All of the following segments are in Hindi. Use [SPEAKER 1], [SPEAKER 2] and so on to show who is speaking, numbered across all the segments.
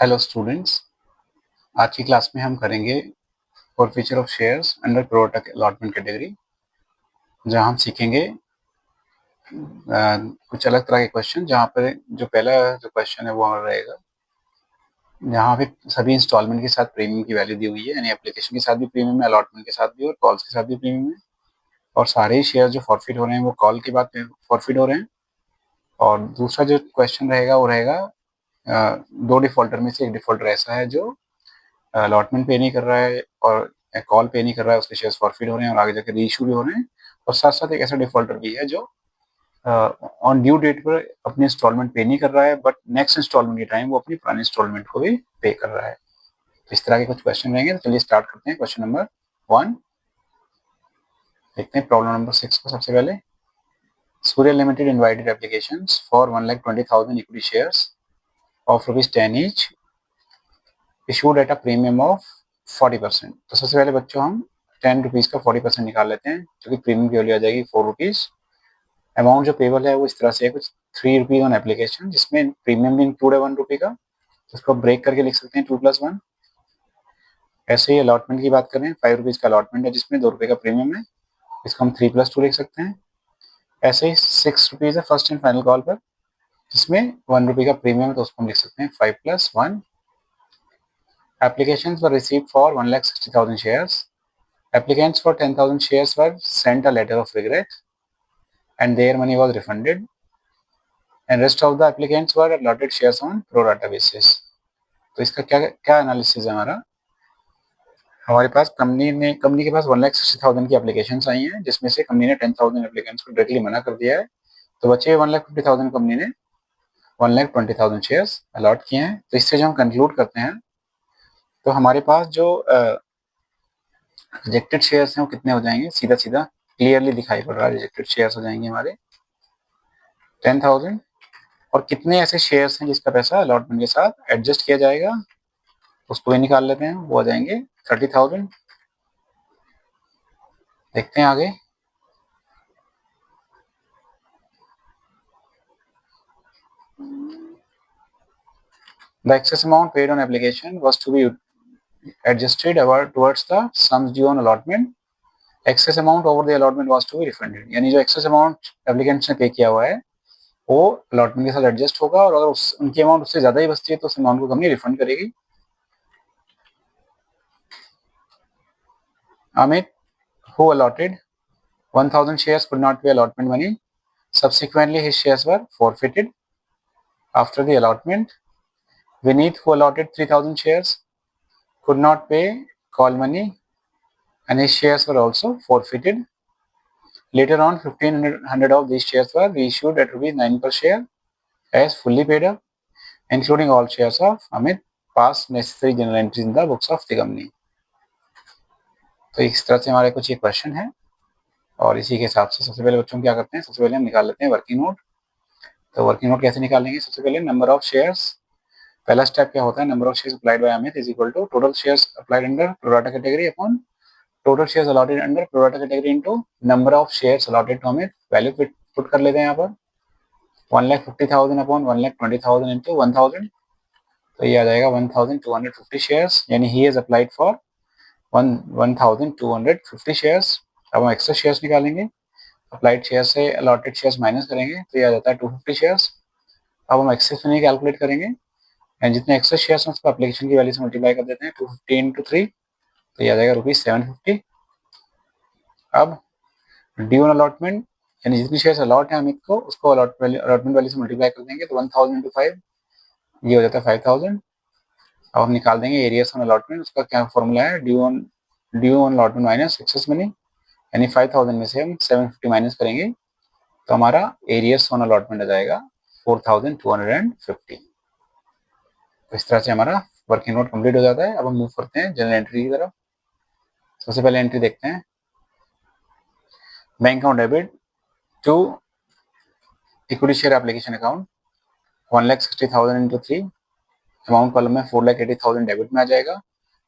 [SPEAKER 1] हेलो स्टूडेंट्स, आज की क्लास में हम करेंगे forfeiture of shares under pro rata allotment category, जहां हम सीखेंगे कुछ अलग तरह के क्वेश्चन। जहां पर जो पहला जो क्वेश्चन है वो रहेगा जहां पे सभी इंस्टॉलमेंट के साथ प्रीमियम की वैल्यू दी हुई है, यानी एप्लीकेशन के साथ भी प्रीमियम है, अलॉटमेंट के साथ भी और कॉल्स के साथ भी प्रीमियम है। और सारे ही शेयर जो फॉरफिट हो रहे हैं वो कॉल के बाद फॉरफिट हो रहे हैं। और दूसरा जो क्वेश्चन रहेगा वो रहेगा दो डिफॉल्टर में से एक डिफॉल्टर ऐसा है जो अलॉटमेंट पे नहीं कर रहा है और कॉल पे नहीं कर रहा है, उसके शेयर्स फॉरफिट हो रहे हैं और आगे जाकर रीइश्यू भी हो रहे हैं। और साथ साथ एक ऐसा डिफॉल्टर भी है जो ऑन ड्यू डेट पर अपनी इंस्टॉलमेंट पे नहीं कर रहा है, बट नेक्स्ट इंस्टॉलमेंट के टाइम वो अपनी पुरानी इंस्टॉलमेंट को भी पे कर रहा है। तो इस तरह के कुछ क्वेश्चन रहेंगे। तो चलिए स्टार्ट करते हैं। क्वेश्चन नंबर 1 देखते हैं। प्रॉब्लम नंबर 6 को सबसे पहले। Surya limited invited applications for 1,20,000 equity shares of ₹10 each issued at a premium of 40%। तो सबसे पहले बच्चों हम 10 रुपीज़ का 40% निकाल लेते हैं, जो कि प्रीमियम की वैल्यू आ जाएगी 4 रुपीज़। अमाउंट जो पेबल है वो इस तरह से है कुछ 3 रुपीज़ ऑन एप्लीकेशन, जिसमें प्रीमियम भी इंक्लूड है 1 रुपये का, जिसको ब्रेक करके लिख सकते हैं 2 + 1। ऐसे ही अलॉटमेंट की बात करें, 5 रुपीज़ का अलॉटमेंट है जिसमें 2 रुपये का प्रीमियम है, इसको हम 3 + 2 लिख सकते हैं। ऐसे ही 6 रुपीज़ है फर्स्ट एंड फाइनल कॉल पर, जिसमें 1 रुपये का प्रीमियम है, तो उसको हम लिख सकते हैं 5 + 1। Applications were received for 1,60,000 shares. Applicants for 10,000 shares were sent a letter of regret and their money was refunded, and rest of the applicants were allotted shares on pro rata basis. तो इसका क्या क्या एनालिसिस है हमारे पास कंपनी के पास 1,60,000 की एप्लीकेशंस आई हैं, जिसमें से कंपनी ने 10,000 एप्लीकेंट्स को डायरेक्टली मना कर दिया है। तो बचे 1,50,000 कंपनी ने 1,20,000 शेयर्स अलॉट किए हैं। तो इससे जो हम कंक्लूड करते हैं, तो हमारे पास जो रिजेक्टेड शेयर्स हैं वो कितने हो जाएंगे, सीधा सीधा क्लियरली दिखाई पड़ रहा है। रिजेक्टेड शेयर्स हो जाएंगे हमारे 10,000। और कितने ऐसे शेयर्स हैं जिसका पैसा अलॉटमेंट के साथ एडजस्ट किया जाएगा, उसको भी निकाल लेते हैं, वो हो जाएंगे 30,000। देखते हैं आगे। The excess amount paid on application was to be adjusted towards the sums due on allotment. Excess amount over the allotment was to be refunded, यानी जो एक्सेस अमाउंट एप्लीकेंट्स ने पे किया हुआ है वो अलॉटमेंट के साथ एडजस्ट होगा, और अगर उनकी अमाउंट उससे ज्यादा ही बचती है तो उस अमाउंट को कंपनी रिफंड करेगी। Amit, who allotted 1,000 shares, could not pay allotment money. Subsequently, his shares were forfeited after the allotment. Vineet, who allotted 3,000 shares, could not pay call money and his shares were also forfeited. Later on, 1,500 of these shares were reissued at ₹9 per share as fully paid up, including all shares of Amit, past necessary journal entries in the books of the company. तो इस तरह से हमारे कुछ ये क्वेश्चन है, और इसी के हिसाब से सबसे पहले बच्चों क्या करते हैं, सबसे पहले हम निकाल लेते हैं वर्किंग नोट। तो वर्किंग नोट कैसे निकालेंगे, सबसे पहले नंबर ऑफ शेयर्स। पहला स्टेप क्या होता है, number of shares applied by Amit is equal to total shares applied under pro rata category upon total shares allotted under pro rata category into number of shares allotted to Amit. Value put कर लेते हैं यहाँ पर 1,50,000 अपॉन 1,20,000 इंटू 1,000, तो ये आ जाएगा 1,250 शेयर्स, यानी he is applied for 1,250 shares. अब हम एक्सेस शेयर्स निकालेंगे, अप्लाइड शेयर से अलॉटेड शेयर्स माइनस करेंगे तो ये आ जाता है 250 शेयर्स। अब हम एक्सेस में कैलकुलेट करेंगे, एंड जितने एक्सेस शेयर्स हैं उसको एप्लीकेशन की वैल्यू से मल्टीप्लाई कर देते हैं 250 इंटू 3, तो ये आ जाएगा ₹750। अब ड्यू ऑन अलॉटमेंट, यानी जितनी शेयर्स अलॉट है अमित को, उसको अलॉटमेंट वैल्यू से मल्टीप्लाई कर देंगे तो 1,000 इंटू 5, ये हो जाता है 5,000। अब हम निकाल देंगे एरियस ऑन अलॉटमेंट, उसका क्या फॉर्मूला है, due on allotment minus excess money, यानी 5,000 में से हम 750 माइनस करेंगे तो हमारा एरियस ऑन अलॉटमेंट आ जाएगा 4,250। तो इस तरह से हमारा वर्किंग नोट कंप्लीट हो जाता है। अब हम मूव करते हैं जनरल एंट्री की तरफ। सबसे पहले एंट्री देखते हैं, bank account debit to equity share application account 1,60,000 into 3, amount column में 4,80,000 डेबिट में आ जाएगा,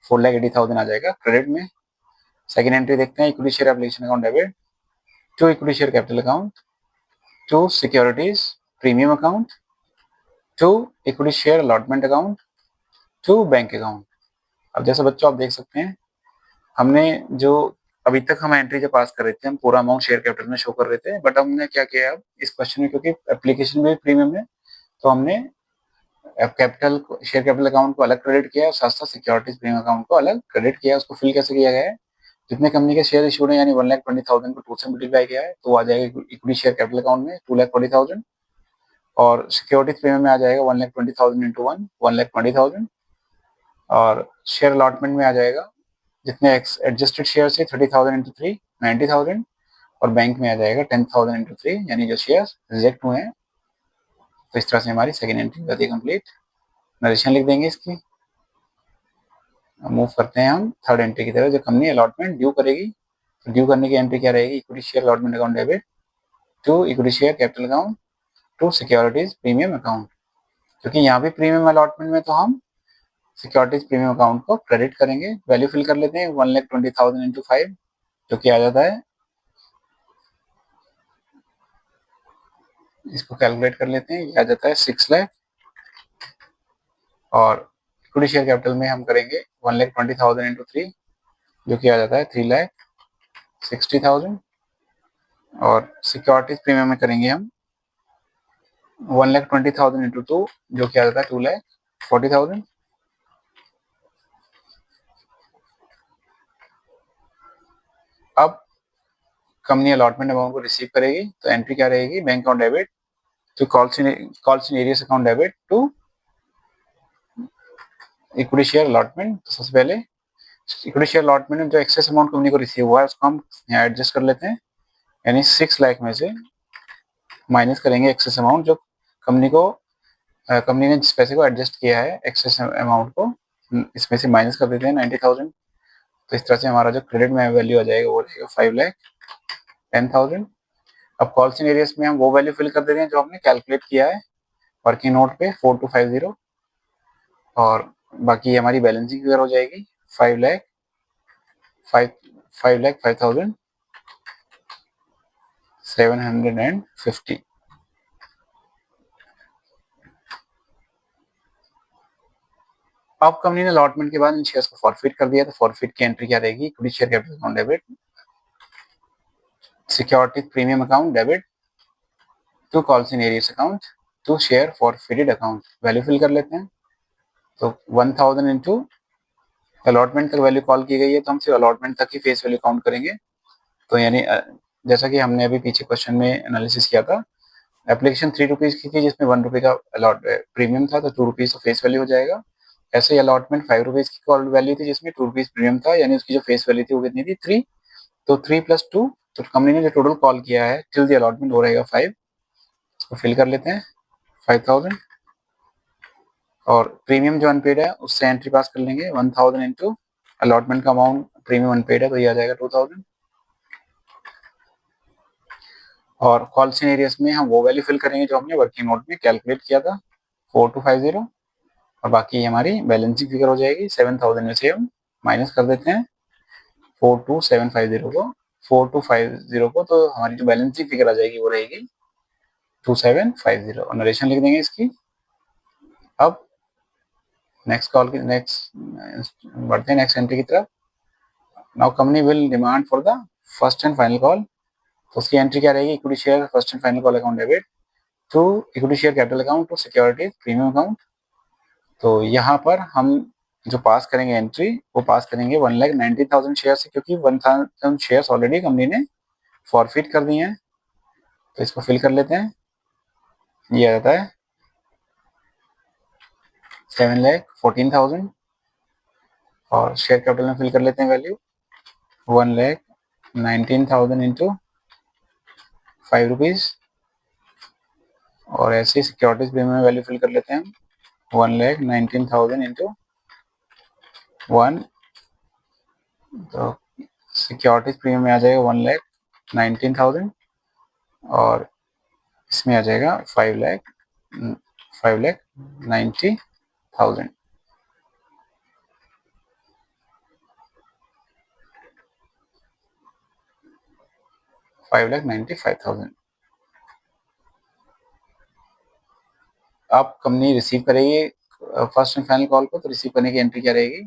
[SPEAKER 1] 4,80,000 आ जाएगा क्रेडिट में। सेकेंड एंट्री देखते हैं, equity share application account debit to equity share capital account to securities premium account to equity share allotment account to bank account. अब जैसे बच्चों आप देख सकते हैं, हमने जो अभी तक हम एंट्री जो पास कर रहे थे, हम पूरा अमाउंट शेयर कैपिटल में शो कर रहे थे, बट हमने क्या किया है अब इस क्वेश्चन में, क्योंकि एप्लीकेशन में प्रीमियम है, तो हमने कैपिटल शेयर कैपिटल अकाउंट को अलग क्रेडिट किया है और साथ साथ सिक्योरिटीज प्रीमियम अकाउंट को अलग क्रेडिट किया है। उसको फिल कैसे किया गया है, जितने कंपनी के शेयर इशूड है यानी 1,20,000 को 2 से मल्टीप्लाई किया है तो आ जाएगा इक्विटी शेयर कैपिटल अकाउंट में 2,40,000, और सिक्योरिटीज प्रीमियम में आ जाएगा 1,20,000 इंटू 1,20,000, और शेयर अलॉटमेंट में आ जाएगा जितने एडजस्टेड शेयर है 30,000 इंटू 3 90,000, और बैंक में आ जाएगा 10,000 इंटू 3 यानी जो शेयर रिजेक्ट हुए हैं। तो इस तरह से हमारी सेकेंड एंट्री होती है कंप्लीट। नरेशन लिख देंगे इसकी। मूव करते हैं हम थर्ड एंट्री की तरफ, जो कंपनी अलॉटमेंट ड्यू करेगी। तो ड्यू करने की एंट्री क्या रहेगी, equity share allotment account debit to equity share capital account to securities premium account. क्योंकि यहाँ भी प्रीमियम अलॉटमेंट में तो हम सिक्योरिटीज प्रीमियम अकाउंट को क्रेडिट करेंगे। वैल्यू फिल कर लेते हैं 1,20,000 इंटू 5 जो कि आ जाता है, इसको कैलकुलेट कर लेते हैं, ये आ जाता है 6 लाख। और इक्विटी शेयर कैपिटल में हम करेंगे 1,20,000 इंटू 3 जो कि आ जाता है 3,60,000, और सिक्योरिटीज प्रीमियम में करेंगे हम 1,20,000 इंटू 2 जो कि आ जाता है 2,40,000। अब कंपनी अलॉटमेंट अमाउंट को रिसीव करेगी तो एंट्री क्या रहेगी, bank account debit to calls in arrears account debit to equity share allotment. तो सबसे पहले इक्विटी शेयर अलॉटमेंट में जो एक्सेस अमाउंट कंपनी को रिसीव हुआ है उसको हम यहाँ एडजस्ट कर लेते हैं, यानी 6 लाख में से माइनस करेंगे एक्सेस अमाउंट जो कंपनी ने जिस पैसे को एडजस्ट किया है एक्सेस अमाउंट को, इसमें से माइनस कर देते हैं 90,000। तो इस तरह से हमारा जो क्रेडिट में वैल्यू आ जाएगा वो रहेगा 5,10,000। अब कॉल्स इन एरियस में हम वो वैल्यू फिल कर देते हैं जो हमने कैलकुलेट किया है वर्किंग नोट पे 4250, और बाकी हमारी बैलेंसिंग फिगर हो जाएगी 5,05,750। अब कंपनी ने अलॉटमेंट के बाद इन शेयर्स को फॉरफिट कर दिया, तो फॉरफिट की एंट्री क्या रहेगी, equity share capital account debit security premium account debit to calls in arrears account to share forfeited account. Value fill कर लेते हैं, तो 1,000 इंटू अलॉटमेंट तक वैल्यू कॉल की गई है तो हम सिर्फ अलॉटमेंट तक ही फेस वैल्यू काउंट करेंगे। तो यानी जैसा कि हमने अभी पीछे क्वेश्चन में एनालिसिस किया था, एप्लीकेशन 3 रुपीज की थी जिसमें 1 रुपये का अलॉट प्रीमियम था तो 2 रुपीज तो फेस वैल्यू हो जाएगा। ऐसे ही अलॉटमेंट 5 रुपीज की कॉल वैल्यू थी जिसमें 2 रुपीज प्रीमियम था, यानी उसकी जो फेस वैल्यू थी वो कितनी थी 3। तो 3 प्लस 2, तो कंपनी ने जो टोटल कॉल किया है टिल द अलॉटमेंट वो रहेगा 5। इसको फिल कर लेते हैं 5,000, और प्रीमियम जो अनपेड है उससे एंट्री पास कर लेंगे 1,000 इंटू अलॉटमेंट का अमाउंट प्रीमियम अनपेड है तो ये आ जाएगा 2,000। और कॉल्स इन एरियस में हम वो वैल्यू फिल करेंगे जो हमने वर्किंग नोट में कैलकुलेट किया था 4250, और बाकी हमारी बैलेंसिंग फिगर हो जाएगी 7,000 में से हम माइनस कर देते हैं 4250 को, तो हमारी जो बैलेंसिंग फिगर आ जाएगी वो रहेगी 2750, और नरेशन लिख देंगे इसकी। अब नेक्स्ट बढ़ते हैं नेक्स्ट एंट्री की तरफ। Now company will demand for the first and final call. तो उसकी एंट्री क्या रहेगी, equity share first and final call account debit to equity share capital account to security premium account. तो यहाँ पर हम जो पास करेंगे एंट्री वो पास करेंगे 1,90,000 शेयर से, क्योंकि 1,000 शेयर्स ऑलरेडी कंपनी ने फॉरफिट कर दिए हैं। तो इसको फिल कर लेते हैं, ये आ जाता है 7,14,000, और शेयर कैपिटल में फिल कर लेते हैं वैल्यू 1,19,000 इंटू 5 रुपीज, और ऐसे ही सिक्योरिटीज प्रीमियम में वैल्यू फिल कर लेते हैं 1,19,000 इंटू 1, तो सिक्योरिटीज प्रीमियम में आ जाएगा 1,19,000, और इसमें आ जाएगा 5,90,000। 5,95,000। अब कंपनी रिसीव करेगी फर्स्ट एंड फाइनल कॉल को, तो रिसीव करने की एंट्री क्या रहेगी,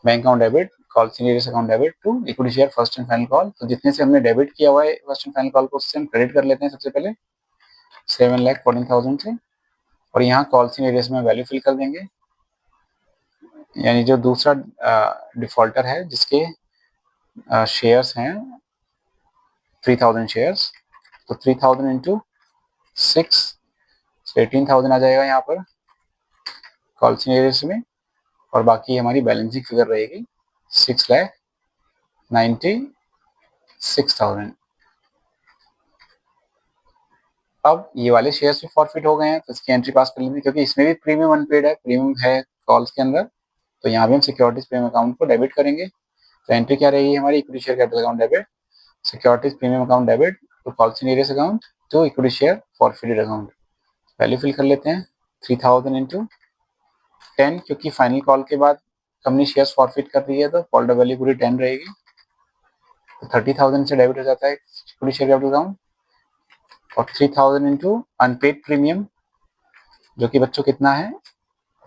[SPEAKER 1] bank account debit, call in arrears account debit to equity share first and final call. तो जितने से हमने डेबिट किया हुआ है फर्स्ट एंड फाइनल कॉल को, उससे हम क्रेडिट कर लेते हैं सबसे पहले 7,14,000 से, और यहाँ कॉल सीनियर्स में वैल्यू फिल कर देंगे, यानी जो दूसरा डिफॉल्टर है जिसके शेयर्स हैं 3,000 शेयर्स, तो 3,000 इंटू 6, 18,000 आ जाएगा यहाँ पर कॉल सीनियर्स में, और बाकी हमारी बैलेंसिंग फिगर रहेगी 6,96,000। अब ये वाले शेयर्स भी फॉरफिट हो गए हैं, तो इसकी एंट्री पास कर लेंगे, क्योंकि इसमें भी प्रीमियम अनपेड है, प्रीमियम है कॉल्स के अंदर, तो यहाँ भी हम सिक्योरिटीज प्रीमियम अकाउंट को डेबिट करेंगे। तो एंट्री क्या रहेगी हमारी, equity share capital account debit, securities premium account debit to call in arrears account to equity share forfeited account. Value fill कर लेते हैं 3,000 इंटू 10, क्योंकि फाइनल कॉल के बाद कंपनी शेयर्स फॉरफिट कर रही है तो होल्डर वैल्यू पूरी 10 रहेगी, तो 30,000 से डेबिट हो जाता है इक्विटी शेयर कैपिटल अकाउंट, और 3,000 इंटू अनपेड प्रीमियम, जो कि बच्चों कितना है,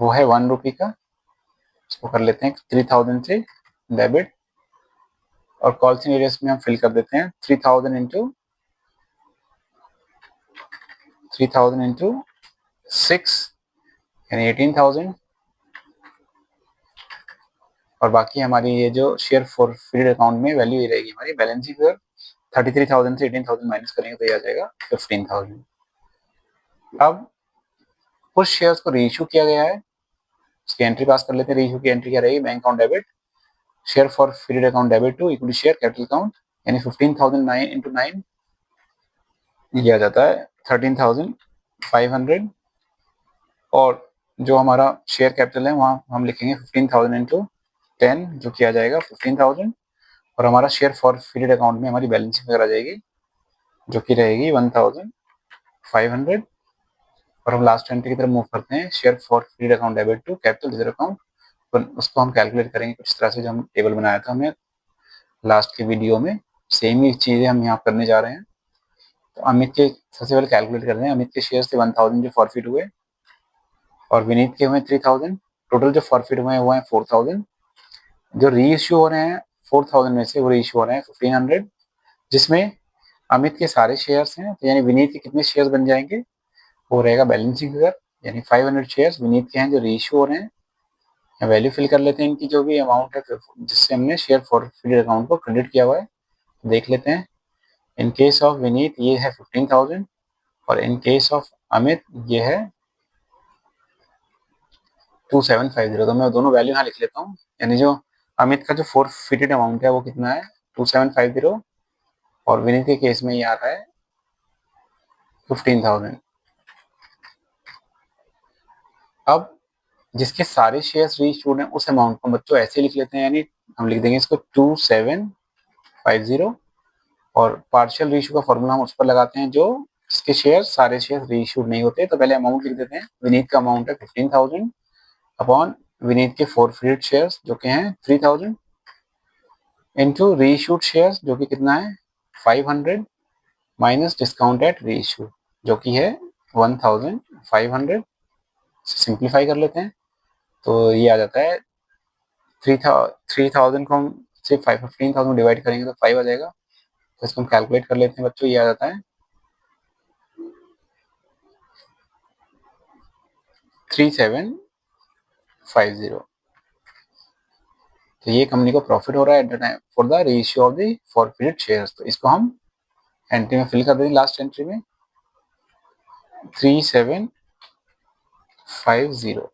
[SPEAKER 1] वो है 1 रुपी का, इसको कर लेते हैं 3,000 से डेबिट, और कॉल सीनियर्स में हम फिल कर देते हैं 3,000 इंटू 6, यानी 18,000, और बाकी हमारी ये जो शेयर फॉरफिटेड अकाउंट में वैल्यू ये रहेगी हमारी बैलेंसिंग फिगर 33,000 से 18,000 माइनस करेंगे तो ये आ जाएगा 15,000। अब कुछ शेयर्स को रीइश्यू किया गया है, उसकी एंट्री पास कर लेते हैं। रीइश्यू की एंट्री क्या रहेगी, bank account debit, share forfeited account debit to equity share capital account, यानी 15,000 इंटू 9 ये आ जाता है 13,500, और जो हमारा शेयर कैपिटल है वहाँ हम लिखेंगे 15,000 इंटू 10, जो किया जाएगा 15,000, और हमारा शेयर फॉरफिटेड अकाउंट में हमारी बैलेंसिंग फिगर आ जाएगी जो कि रहेगी 1,500, और हम लास्ट एंट्री की तरफ मूव करते हैं, share forfeited account debit to capital reserve account, तो उसको हम कैलकुलेट करेंगे कुछ इस तरह से, जो हम टेबल बनाया था हमने लास्ट के वीडियो में, सेम ही चीज़ें हम यहाँ करने जा रहे हैं। तो अमित के सबसे पहले कैलकुलेट कर रहे हैं, अमित के शेयर थे 1,000 जो फॉरफिट हुए, और विनीत के हुए 3,000, टोटल जो फॉरफिट हुए हैं वो हैं 4,000, जो री इश्यू हो रहे हैं 4,000 में से वो री इश्यू हो रहे हैं 1,500, जिसमें अमित के सारे शेयर्स हैं, तो यानी विनीत के कितने शेयर्स बन जाएंगे, वो रहेगा बैलेंसिंग फिगर, यानी 500 शेयर्स विनीत के हैं जो री इश्यू हो रहे हैं। वैल्यू फिल कर लेते हैं इनकी, जो भी अमाउंट है जिससे हमने शेयर फॉरफिटेड अकाउंट को क्रेडिट किया हुआ है, देख लेते हैं। इन केस ऑफ विनीत ये है 15,000, और इन केस ऑफ अमित ये है 2,750। तो मैं दोनों वैल्यू यहाँ लिख लेता हूँ, यानी जो अमित का जो फॉरफिटेड अमाउंट है वो कितना है 2,750, और विनीत के केस में ये आ रहा है 15,000। अब जिसके सारे शेयर्स रीइश्यूड हैं उस अमाउंट को बच्चों ऐसे लिख लेते हैं, यानी हम लिख देंगे इसको 2,750, और पार्शियल रीइश्यू का फॉर्मूला हम उस पर लगाते हैं जो जिसके शेयर सारे शेयर रीइश्यूड नहीं होते। तो पहले अमाउंट लिख देते हैं, विनीत का अमाउंट है 15,000 अपॉन विनीत के फॉरफिटेड शेयर्स जो कि हैं 3,000 इनटू रीइश्यूड शेयर्स जो कि कितना है 500 माइनस डिस्काउंट एट रीइश्यू जो कि है 1,500। सिंप्लीफाई कर लेते हैं तो ये आ जाता है 3,000 को हम सिर्फ 15,000 डिवाइड करेंगे तो 5 आ जाएगा। तो इसको हम कैलकुलेट कर लेते हैं बच्चों, ये आ जाता है 3,750। तो ये कंपनी को प्रॉफिट हो रहा है at the time for the reissue of the forfeited shares. तो इसको हम एंट्री में फिल कर देंगे, लास्ट एंट्री में 3,750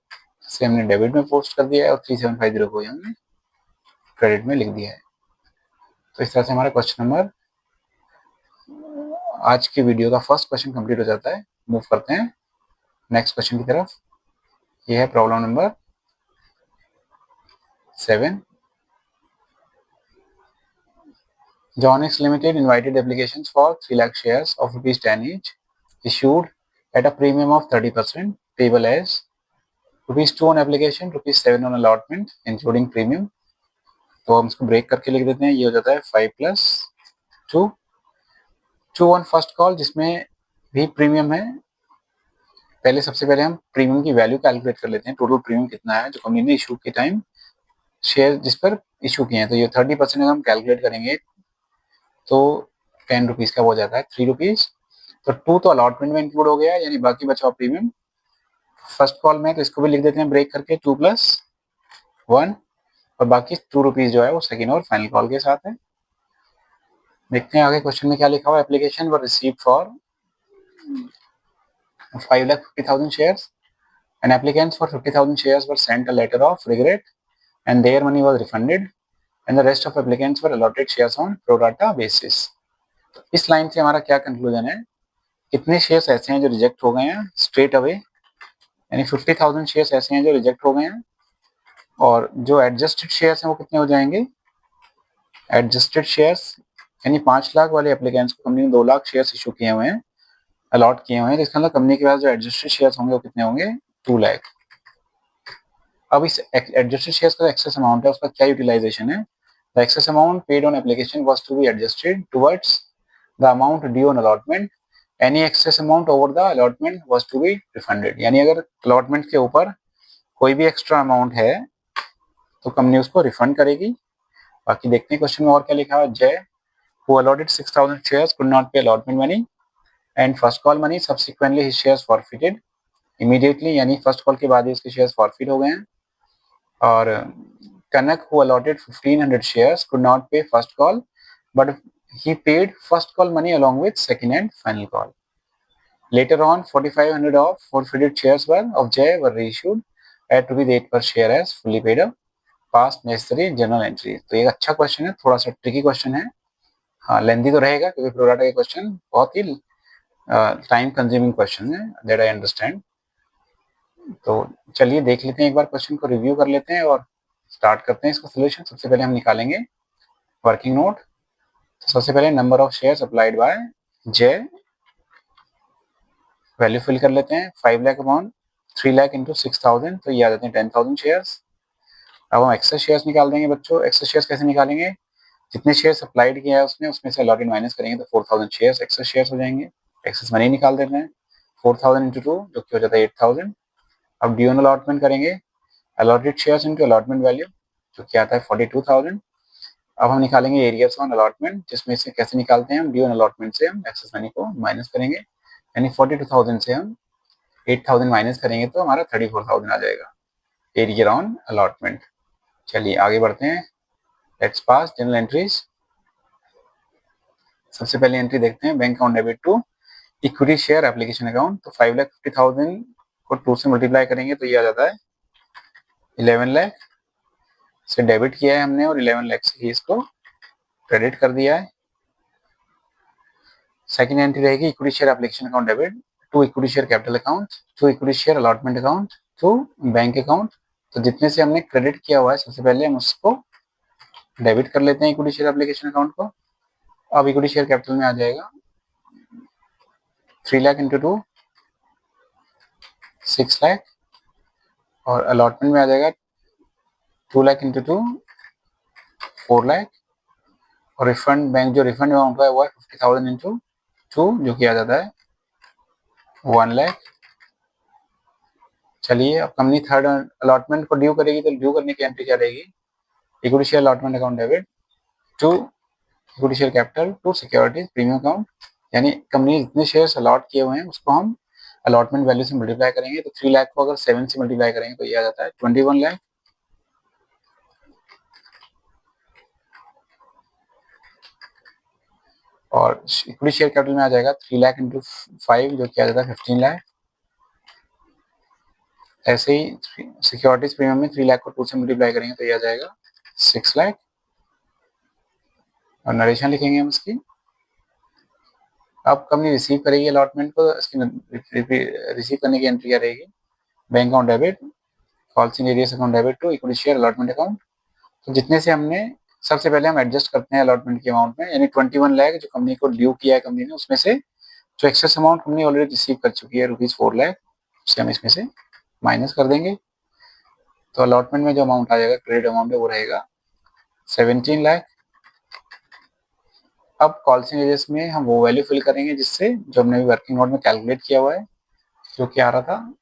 [SPEAKER 1] से हमने डेबिट में पोस्ट कर दिया है, और 3,750 को हमने क्रेडिट में लिख दिया है। तो इस तरह से हमारा क्वेश्चन नंबर आज की वीडियो का फर्स्ट क्वेश्चन कंप्लीट हो जाता है। मूव करते हैं नेक्स्ट क्वेश्चन की तरफ। ये है problem number 7। Jonex Limited invited applications for 3 lakh shares of rupees 10 each, issued at a premium of 30%, payable as rupees 2 on application, rupees 7 on allotment, including premium। तो हम इसको ब्रेक करके लिख देते हैं, ये हो जाता है 5 + 2 on फर्स्ट कॉल जिसमें भी प्रीमियम है पहले सबसे पहले हम प्रीमियम की वैल्यू कैलकुलेट कर लेते हैं, टोटल प्रीमियम कितना है जो कंपनी ने इशू के टाइम शेयर जिस पर इशू किए हैं। तो ये 30% हम कैलकुलेट करेंगे तो 10 रुपीज़ का हो जाता है 3 रुपीज़। तो 2 तो अलॉटमेंट में इंक्लूड हो गया, यानी बाकी बचा प्रीमियम फर्स्ट कॉल में, तो इसको भी लिख देते हैं ब्रेक करके 2 + 1, और बाकी 2 रुपीज़ जो है वो सेकेंड और फाइनल कॉल के साथ है। देखते हैं आगे क्वेश्चन में क्या लिखा हुआ है। Application were received for 5,50,000 shares, and applicants for 50,000 shares were sent a letter of regret and their money was refunded, and the rest of applicants were allotted shares on pro rata basis। तो इस लाइन से हमारा क्या कंक्लूजन है, कितने शेयर्स ऐसे हैं जो रिजेक्ट हो गए हैं स्ट्रेट अवे, यानी 50,000 शेयर्स ऐसे हैं जो रिजेक्ट हो गए हैं, और जो एडजस्टेड शेयर्स हैं वो कितने हो जाएंगे, एडजस्टेड शेयर्स यानी 5 लाख वाले एप्लीकेंट्स को कंपनी ने 2 लाख शेयर्स इशू किए हुए हैं, अलॉट किए हुए हैं, तो इसका मतलब कंपनी के पास जो एडजस्टेड शेयर्स होंगे वो कितने होंगे, 2 लाख। अब इस एडजस्टेड शेयर्स का एक्सेस अमाउंट है, उसका क्या यूटिलाइजेशन है, the excess amount paid on application was to be adjusted towards the amount due on allotment, any excess amount over the allotment was to be refunded. यानी अगर अलॉटमेंट के ऊपर कोई भी एक्स्ट्रा अमाउंट है तो कंपनी उसको रिफंड करेगी। बाकी देखते हैं क्वेश्चन में और क्या लिखा है। जय who allotted 6,000 shares could not pay allotment money and first call money, subsequently his shares forfeited immediately, यानी फर्स्ट कॉल के बाद ही उसके शेयर्स फॉरफिट हो गए हैं। और कनक who allotted 1,500 shares could not pay first call but he paid first call money along with second and final call. Later on 4,500 of forfeited shares of Jay were reissued at ₹8 per share as fully paid up past necessary journal entry। तो ये अच्छा क्वेश्चन है, थोड़ा सा ट्रिकी क्वेश्चन है, हाँ लेंथी तो रहेगा क्योंकि प्रोराटा के क्वेश्चन बहुत ही टाइम कंज्यूमिंग क्वेश्चन है, दैट आई अंडरस्टैंड। तो चलिए देख लेते हैं, एक बार क्वेश्चन को रिव्यू कर लेते हैं और स्टार्ट करते हैं इसका सोल्यूशन। सबसे पहले हम निकालेंगे वर्किंग नोट। तो सबसे पहले number of shares applied by J, value fill कर लेते हैं 5 लाख अपॉन 3 लाख इंटू 6,000, तो ये आ जाते हैं 10,000 शेयर्स। अब हम एक्सेस शेयर्स निकाल देंगे बच्चों। एक्सेस शेयर्स कैसे निकालेंगे, जितने शेयर्स अप्लाइड किया है उसमें से अलॉटेड माइनस करेंगे तो 4,000 शेयर्स एक्सेस शेयर्स हो जाएंगे। एक्सेस मनी निकाल देते हैं 4,000 इंटू 2 जो कि हो जाता है 8,000। अब ड्यू ऑन अलॉटमेंट करेंगे, allotted shares into allotment value जो कि आता है 42,000। अब हम निकालेंगे एरियर्स ऑन अलॉटमेंट, जिसमें से कैसे निकालते हैं हम, ड्यू ऑन अलॉटमेंट से हम एक्सेस मनी को माइनस करेंगे, यानी 42,000 से हम 8,000 माइनस करेंगे तो हमारा 34,000 आ जाएगा एरियर ऑन अलॉटमेंट। चलिए आगे बढ़ते हैं, लेट्स पास जनरल एंट्रीज। सबसे पहले एंट्री देखते हैं, bank account debit to equity share application account. तो 5,50,000 को 2 से मल्टीप्लाई करेंगे तो ये आ जाता है 11 लाख से डेबिट किया है हमने, और 11 लाख से ही इसको क्रेडिट कर दिया है। सेकंड एंट्री रहेगी equity share application account debit to equity share capital account to equity share allotment account to bank account. तो जितने से हमने क्रेडिट किया हुआ है सबसे पहले हम उसको डेबिट कर लेते हैं इक्विटी शेयर एप्लीकेशन अकाउंट को। अब इक्विटी शेयर कैपिटल में आ जाएगा 3 लाख इंटू 2 6 लाख, और अलॉटमेंट में आ जाएगा 2 लाख इंटू 2 4 लाख, और रिफंड बैंक जो रिफंड अमाउंट है वो है 50,000 इंटू 2 जो कि आ जाता है 1 लाख। चलिए अब कंपनी थर्ड अलॉटमेंट को ड्यू करेगी, तो ड्यू करने की एंट्री क्या रहेगी, equity share allotment account debit to equity share capital to securities premium account, यानी कंपनी जितने शेयर्स अलॉट किए हुए हैं उसको हम अलॉटमेंट वैल्यू से मल्टीप्लाई करेंगे। तो 3 लाख को अगर 7 से मल्टीप्लाई करेंगे तो ये आ जाता है 21 लाख। और इक्विटी शेयर कैपिटल में आ जाएगा 3 लाख इंटू 5 जो कि आ जाता है 15 लाख। ऐसे ही सिक्योरिटीज प्रीमियम में 3 लाख को 2 से मल्टीप्लाई करेंगे तो ये आ जाएगा 6 लाख, और नरेशन लिखेंगे हम इसकी। अब कंपनी रिसीव करेगी अलॉटमेंट को, इसकी रिसीव करने की एंट्री क्या रहेगी, bank account debit calls in arrears account debit to equity share allotment account. तो जितने से हमने सबसे पहले हम एडजस्ट करते हैं अलॉटमेंट के अमाउंट में, यानी 21 लाख जो कंपनी को ड्यू किया है कंपनी ने, उसमें से जो excess amount company already receive कर चुकी है ₹4 लाख, उसे हम इसमें से माइनस कर देंगे। तो अलॉटमेंट में जो अमाउंट आ जाएगा क्रेडिट अमाउंट है वो रहेगा 17 लाख। अब कॉल्सिंग एरियस में हम वो वैल्यू फिल करेंगे जिससे जो हमने वर्किंग नोट में कैलकुलेट किया हुआ है, जो कि आ रहा था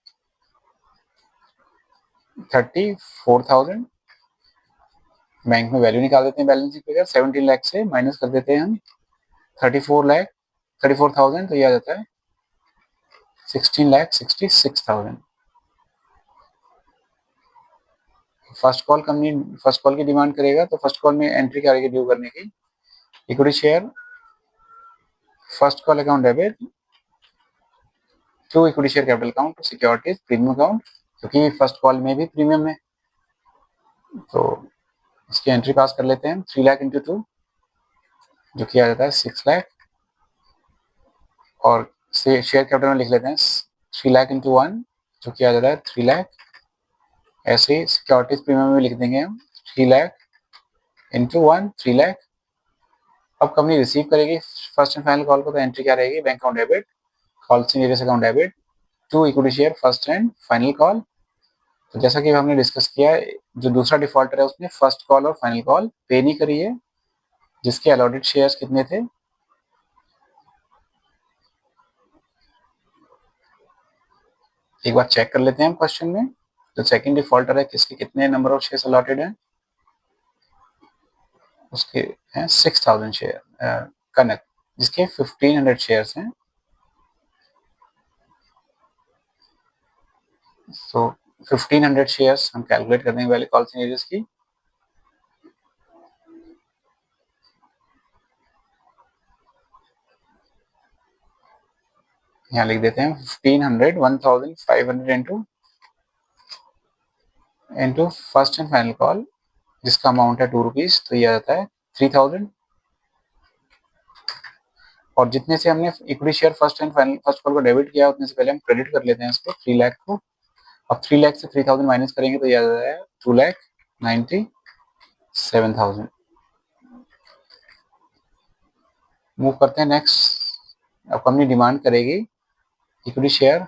[SPEAKER 1] 34,000। बैंक में वैल्यू निकाल देते हैं, बैलेंस शीट फिगर 17 लाख से माइनस कर देते हैं हम 34,36,000, तो ये आ जाता है 16,66,000। फर्स्ट कॉल की डिमांड करेगा, तो फर्स्ट कॉल में एंट्री क्या रहेगी ड्यू करने की? Equity share first call account debit to equity share capital account to securities premium account, क्योंकि फर्स्ट कॉल में भी प्रीमियम है, तो इसकी एंट्री पास कर लेते हैं 3 लाख इंटू 2, जो कि आ जाता है 6 लाख, और शेयर कैपिटल में लिख लेते हैं 3 लाख इंटू 1, जो कि आ जाता है 3 लाख। ऐसे ही सिक्योरिटीज प्रीमियम में लिख देंगे हम 3 लाख इंटू 1, 3 लाख। अब कंपनी रिसीव करेगी फर्स्ट एंड फाइनल कॉल को, तो एंट्री क्या रहेगी? Bank account debit, calls in arrears account debit to equity share first and final call. तो जैसा कि हमने डिस्कस किया, जो दूसरा डिफॉल्टर है उसने फर्स्ट कॉल और फाइनल कॉल पे नहीं करी है, जिसके अलॉटेड शेयर्स कितने थे? एक बार चेक कर लेते हैं हम क्वेश्चन में। जो सेकंड डिफॉल्टर है, किसके कितने नंबर ऑफ शेयर्स अलॉटेड हैं? उसके हैं 6,000 शेयर, कनक, जिसके 1500 शेयर्स हैं। सो 1500 शेयर्स हम कैलकुलेट कर देंगे वैल्यू कॉल्स इन एरियस की। यहाँ लिख देते हैं 1500 1500 into first and final call, जिसका अमाउंट है 2 रुपीज, तो ये आ जाता है 3000। और जितने से हमने equity share first and final first call को डेबिट किया, उतने से पहले हम क्रेडिट कर लेते हैं इसको 3 लाख को। अब 3 लाख से 3000 माइनस करेंगे, तो ये आ जाता है 2,97,000। मूव करते हैं नेक्स्ट। अब कंपनी डिमांड करेगी equity share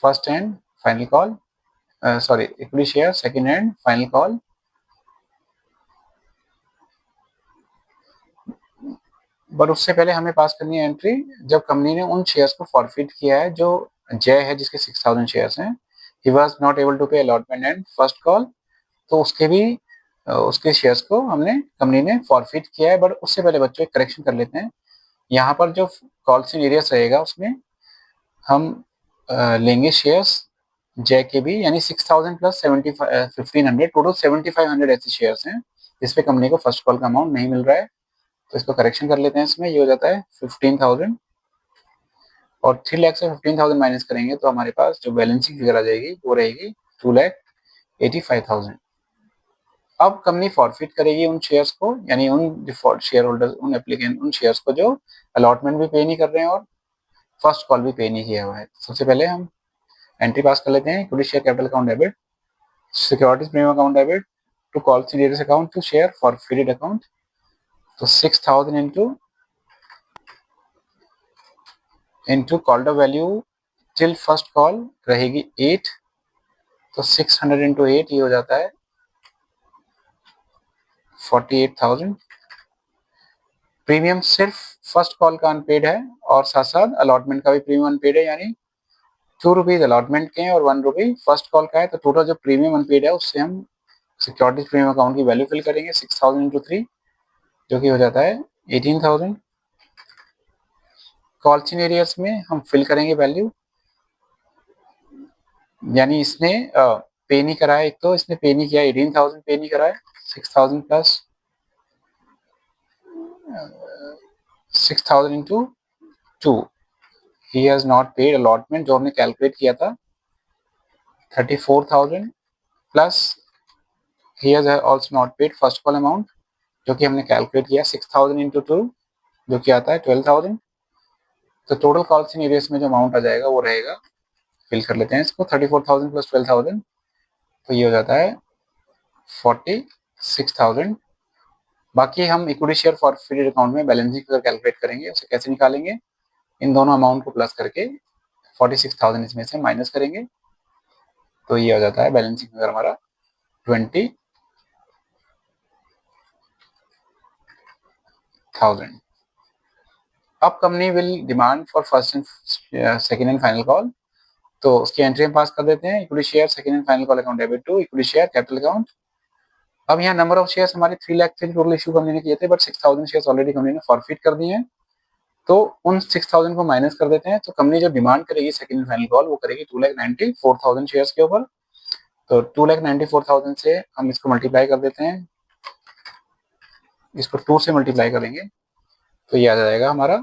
[SPEAKER 1] first and final call, sorry equity share second and final call. But उससे पहले हमें पास करनी है एंट्री जब कंपनी ने उन शेयर्स को फॉरफिट किया है, जो जय है जिसके 6,000 शेयर्स हैं, he was not able to pay allotment and first call, तो उसके भी उसके शेयर्स को हमने कंपनी ने फॉरफिट किया है। बट उससे पहले बच्चों एक करेक्शन कर लेते हैं। यहाँ पर जो कॉल्स इन एरियस रहेगा, उसमें हम लेंगे शेयर्स जय के भी, यानी 6,000 प्लस 1500, टोटल 7,500 ऐसे शेयर्स हैं जिसपे कंपनी को फर्स्ट कॉल का अमाउंट नहीं मिल रहा है, तो इसको करेक्शन कर लेते हैं। इसमें ये हो जाता है 15,000, और 3 लाख से 15,000 माइनस करेंगे, तो हमारे पास जो बैलेंसिंग फिगर आ जाएगी वो रहेगी 2,85,000। अब कंपनी फॉरफिट करेगी उन शेयर्स को, यानी उन डिफॉल्ट शेयर होल्डर्स, उन एप्लीकेंट, उन शेयर्स को जो अलॉटमेंट भी पे नहीं कर रहे हैं और फर्स्ट कॉल भी पे नहीं किया हुआ है। सबसे पहले हम एंट्री पास कर लेते हैं equity share capital account debit, securities premium account debit to call in arrears account to share forfeited account. तो 6,000 into called value till first call रहेगी 8, तो 600 इंटू 8 ये हो जाता है 48,000। प्रीमियम सिर्फ फर्स्ट कॉल का अनपेड है, और साथ साथ अलॉटमेंट का भी प्रीमियम अनपेड है, यानी 2 रुपीज अलॉटमेंट के हैं और 1 रुपी फर्स्ट कॉल का है। तो टोटल जो प्रीमियम अनपेड है, उससे हम सिक्योरिटीज प्रीमियम अकाउंट की वैल्यू फिल करेंगे 6,000 इंटू 3, जो कि हो जाता है 18,000। कॉल्स इन एरियर्स में हम फिल करेंगे वैल्यू, यानी इसने पे नहीं कराया, एक तो इसने पे नहीं किया, 18,000 पे नहीं कराया, 6,000 plus 6,000 into 2, he has not paid allotment, जो हमने कैलकुलेट किया था 34,000, plus he has also not paid first call amount, जो कि हमने कैलकुलेट किया 6,000 इंटू 2, जो कि आता है 12,000। तो टोटल कॉल्स इन एरियस में जो अमाउंट आ जाएगा वो रहेगा, फिल कर लेते हैं इसको, 34,000 प्लस 12,000, तो ये हो जाता है 46,000। बाकी हम इक्विटी शेयर फॉरफिटेड अकाउंट में बैलेंसिंग फिगर कैलकुलेट करेंगे, उसे कैसे निकालेंगे? इन दोनों अमाउंट को प्लस करके 46,000 इसमें से माइनस करेंगे, तो ये हो जाता है बैलेंसिंग फिगर हमारा 20,000। अब company will demand for first and second and final call, तो उसकी एंट्री हम पास कर देते हैं, equity share second and final call account debit to equity share capital account. अब यहाँ नंबर ऑफ शेयर्स हमारे 3 लाख थे टोटल इशू कंपनी ने किए थे, बट 6000 शेयर्स ऑलरेडी कंपनी ने फॉरफिट कर दिए हैं, तो उन 6000 को माइनस कर देते हैं। तो कंपनी जो डिमांड करेगी सेकंड एंड फाइनल कॉल वो करेगी 2,94,000 शेयर्स के ऊपर। तो 2,94,000 से हम इसको मल्टीप्लाई कर देते हैं, इसको 2 से मल्टीप्लाई करेंगे तो ये आ जाएगा हमारा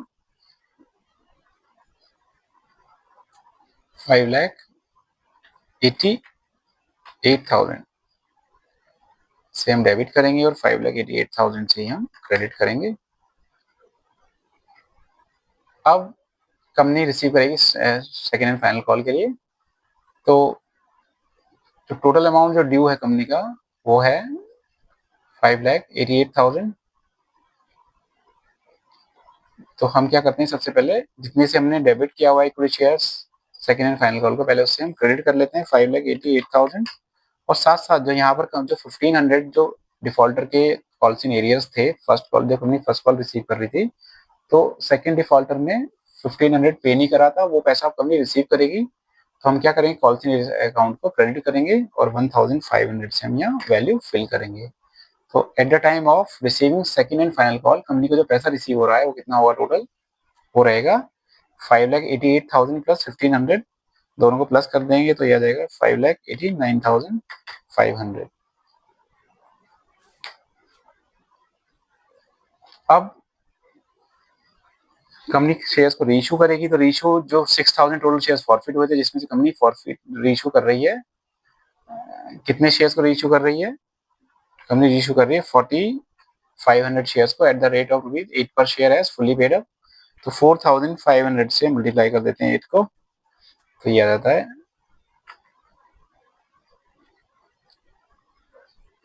[SPEAKER 1] 5,88,000 से हम डेबिट करेंगे और 5,88,000 से ही हम क्रेडिट करेंगे। अब कंपनी रिसीव करेगी सेकेंड एंड फाइनल कॉल के लिए, तो जो टोटल अमाउंट जो ड्यू है कंपनी का वो है 5,88,000। तो हम क्या करते हैं, सबसे पहले जितने से हमने डेबिट किया हुआ है equity shares second and final call को, पहले उससे हम क्रेडिट कर लेते हैं 5,88,000, और साथ साथ जो यहाँ पर जो 1500 जो डिफॉल्टर के कॉल्स इन एरियर्स थे, फर्स्ट कॉल जब हमने फर्स्ट कॉल रिसीव कर रही थी, तो सेकेंड डिफॉल्टर में 1500 पे नहीं करा था, वो पैसा कंपनी रिसीव करेगी। तो हम क्या करेंगे, कॉल्स इन अकाउंट को क्रेडिट करेंगे और 1500 से हम यहाँ वैल्यू फिल करेंगे। तो at the time of receiving second and final call company को जो पैसा रिसीव हो रहा है वो कितना होगा टोटल, वो रहेगा 5,88,000 प्लस 1500, दोनों को प्लस कर देंगे तो ये आ जाएगा 5,89,500। अब कंपनी शेयर्स को रीइशू करेगी, तो रीइशू जो 6,000 टोटल शेयर्स फॉरफिट हुए थे, जिसमें से कंपनी फॉरफिट रीइशू कर रही है, कितने शेयर्स को रीइशू कर रही है, कंपनी रीइशू कर रही है 4,500 शेयर्स को एट द रेट ऑफ ₹8 पर share as fully paid up. तो 4,500 से मल्टीप्लाई कर देते हैं 8 को, तो ये आ जाता है,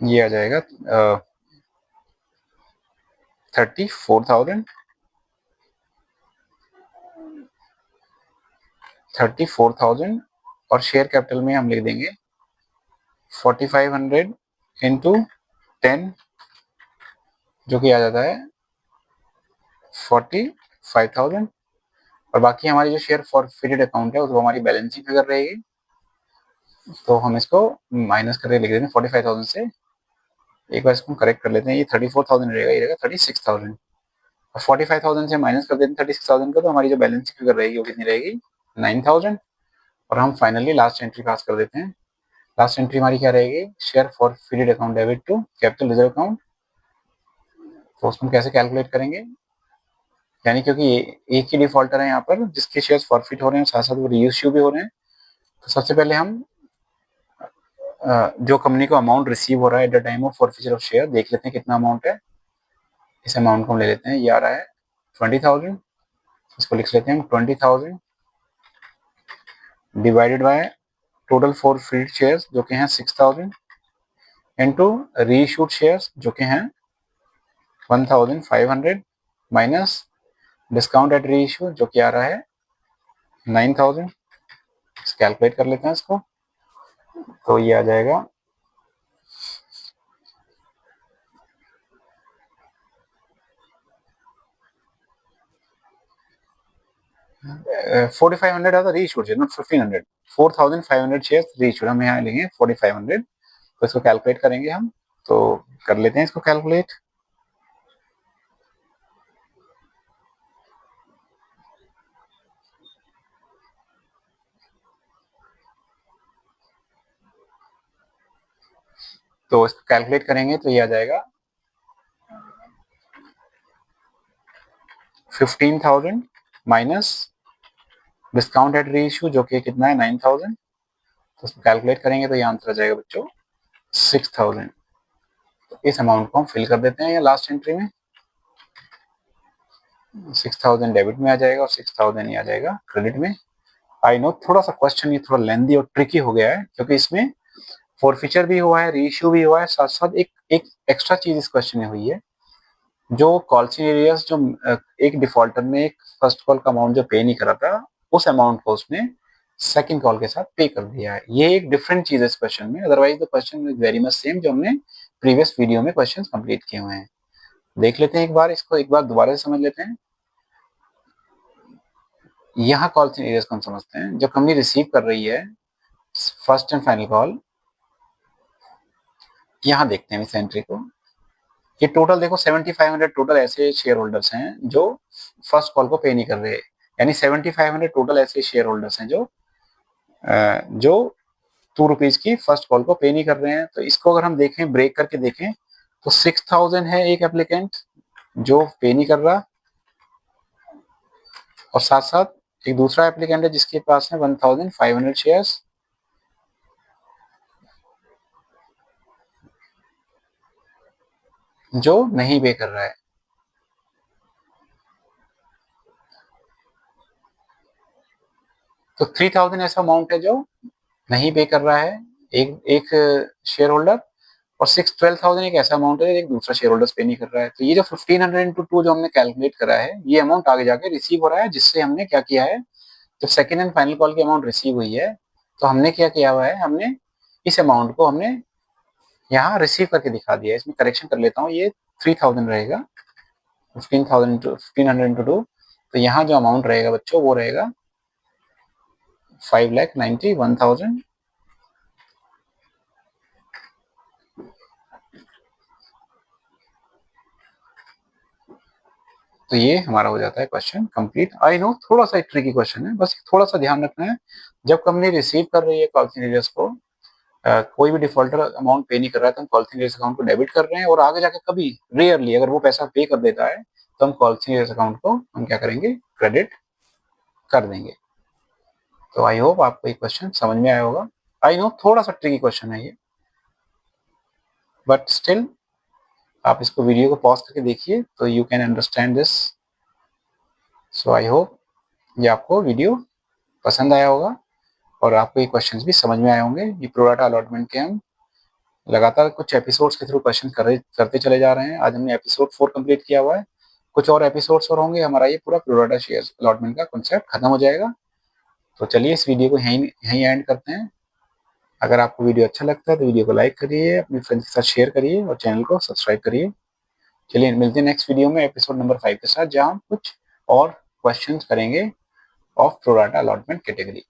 [SPEAKER 1] ये आ जाएगा 34,000 और शेयर कैपिटल में हम लिख देंगे 4,500 इंटू 10, जो कि आ जाता है 45,000, और बाकी हमारी जो शेयर फॉरफिटेड अकाउंट है वो हमारी बैलेंसिंग फिगर रहेगी, तो हम इसको माइनस करके लिख देते हैं 45,000 से। एक बार इसको करेक्ट कर लेते हैं, ये 34,000 रहेगा, ये रहेगा 36,000, और 45,000 से माइनस कर देते हैं 36,000 का, तो हमारी जो बैलेंसिंग फिगर रहेगी वो कितनी रहेगी 9,000। और हम फाइनली लास्ट एंट्री पास कर देते हैं। लास्ट एंट्री हमारी क्या रहेगी, share forfeited account debit to capital reserve account. तो उसको कैसे कैलकुलेट करेंगे, यानी क्योंकि एक ही डिफॉल्टर है यहाँ पर जिसके शेयर्स फॉरफिट हो रहे हैं, साथ साथ वो रीइश्यू भी हो रहे हैं, तो सबसे पहले हम जो कंपनी को अमाउंट रिसीव हो रहा है at the time of forfeiture of share देख लेते हैं कितना अमाउंट है। इस अमाउंट को हम ले लेते हैं, ये आ रहा है 20,000, इसको लिख लेते हैं हम 20,000 divided by total forfeited shares जो कि हैं 6,000 इनटू रीइश्यूड शेयर्स जो कि हैं 1,500 माइनस डिस्काउंट एट रीइश्यू जो कि आ रहा है 9,000। कैलकुलेट कर लेते हैं इसको, तो ये आ जाएगा 4,500 are the reissued shares, not 1,500. 4,500 shares reissued, हम यहाँ लेंगे 4,500, तो इसको कैलकुलेट करेंगे हम, तो कर लेते हैं इसको कैलकुलेट। तो इसको कैलकुलेट करेंगे तो ये आ जाएगा 15,000 माइनस डिस्काउंट एट रीइश्यू जो कि कितना है 9,000, तो इसको कैलकुलेट करेंगे तो ये आंसर आ जाएगा बच्चों 6,000। तो इस अमाउंट को हम फिल कर देते हैं लास्ट एंट्री में, 6,000 डेबिट में आ जाएगा और 6,000 ही आ जाएगा क्रेडिट में। आई नो थोड़ा सा क्वेश्चन ये थोड़ा लेंदी और ट्रिकी हो गया है, क्योंकि इसमें फॉरफिचर भी हुआ है, रीइश्यू भी हुआ है, साथ साथ एक एक्स्ट्रा चीज इस क्वेश्चन में हुई है, जो कॉल्स एरियर्स जो एक डिफॉल्टर ने एक फर्स्ट कॉल का अमाउंट जो पे नहीं करा था, उस अमाउंट को उसने सेकंड कॉल के साथ पे कर दिया है। ये एक डिफरेंट चीज है इस क्वेश्चन में, otherwise the question is very much same जो हमने प्रीवियस वीडियो में क्वेश्चंस कंप्लीट किए हुए हैं। देख लेते हैं एक बार, इसको एक बार दोबारा से समझ लेते हैं। यहाँ कॉल्स एंड एरियर्स को हम समझते हैं। जब कंपनी रिसीव कर रही है फर्स्ट एंड फाइनल कॉल, यहाँ देखते हैं इस एंट्री को। ये टोटल देखो 7500 टोटल ऐसे शेयर होल्डर्स हैं जो फर्स्ट कॉल को पे नहीं कर रहे, यानी 7500 टोटल ऐसे शेयर होल्डर्स हैं जो ₹2 की फर्स्ट कॉल को पे नहीं कर रहे हैं। तो इसको अगर हम देखें, ब्रेक करके देखें, तो 6000 है एक एप्लीकेंट जो पे नहीं कर रहा, और साथ साथ एक दूसरा एप्लीकेंट है जिसके पास है 1500 शेयर्स जो नहीं पे कर रहा है। तो 3000 ऐसा अमाउंट है जो नहीं पे कर रहा है एक शेयर होल्डर, और 12,000 एक ऐसा अमाउंट है एक दूसरा शेयर होल्डर पे नहीं कर रहा है। तो ये जो 1500 इंटू 2 जो हमने कैलकुलेट करा है, ये अमाउंट आगे जाके रिसीव हो रहा है, जिससे हमने क्या किया है, जब सेकेंड एंड फाइनल कॉल की अमाउंट रिसीव हुई है तो हमने क्या किया हुआ है, हमने इस अमाउंट को हमने यहाँ रिसीव करके दिखा दिया है। इसमें करेक्शन कर लेता हूँ, ये 3000 रहेगा, 1500 इंटू 2, तो यहाँ जो अमाउंट रहेगा बच्चों वो रहेगा 5,91,000। तो ये हमारा हो जाता है क्वेश्चन कंप्लीट। आई नो थोड़ा सा ट्रिकी क्वेश्चन है, बस थोड़ा सा ध्यान रखना है। जब कंपनी रिसीव कर रही है कॉल्स एंड को, कोई भी डिफॉल्टर अमाउंट पे नहीं कर रहा है तो हम कॉल्स एंड अकाउंट को डेबिट कर रहे हैं, और आगे जाके कभी रेयरली अगर वो पैसा पे कर देता है तो हम कॉल्स एंड अकाउंट को हम क्या करेंगे, क्रेडिट कर देंगे। तो आई होप आपको ये क्वेश्चन समझ में आया होगा। आई नो थोड़ा सा ट्रिकी क्वेश्चन है ये, बट स्टिल आप इसको वीडियो को पॉज करके देखिए तो you can understand this. So I hope ये आपको वीडियो पसंद आया होगा और आपको ये क्वेश्चंस भी समझ में आए होंगे। ये प्रो डाटा अलॉटमेंट के हम लगातार कुछ एपिसोड्स के थ्रू क्वेश्चन करते चले जा रहे हैं। आज हमने एपिसोड 4 कंप्लीट किया हुआ है, कुछ और एपिसोड्स और होंगे, हमारा ये पूरा प्रो डाटा शेयर अलॉटमेंट का कॉन्सेप्ट खत्म हो जाएगा। तो चलिए इस वीडियो को यहीं एंड करते हैं। अगर आपको वीडियो अच्छा लगता है तो वीडियो को लाइक करिए, अपने फ्रेंड्स के साथ शेयर करिए और चैनल को सब्सक्राइब करिए। चलिए मिलते हैं नेक्स्ट वीडियो में एपिसोड नंबर 5 के साथ, जहाँ हम कुछ और क्वेश्चंस करेंगे of pro data allotment category.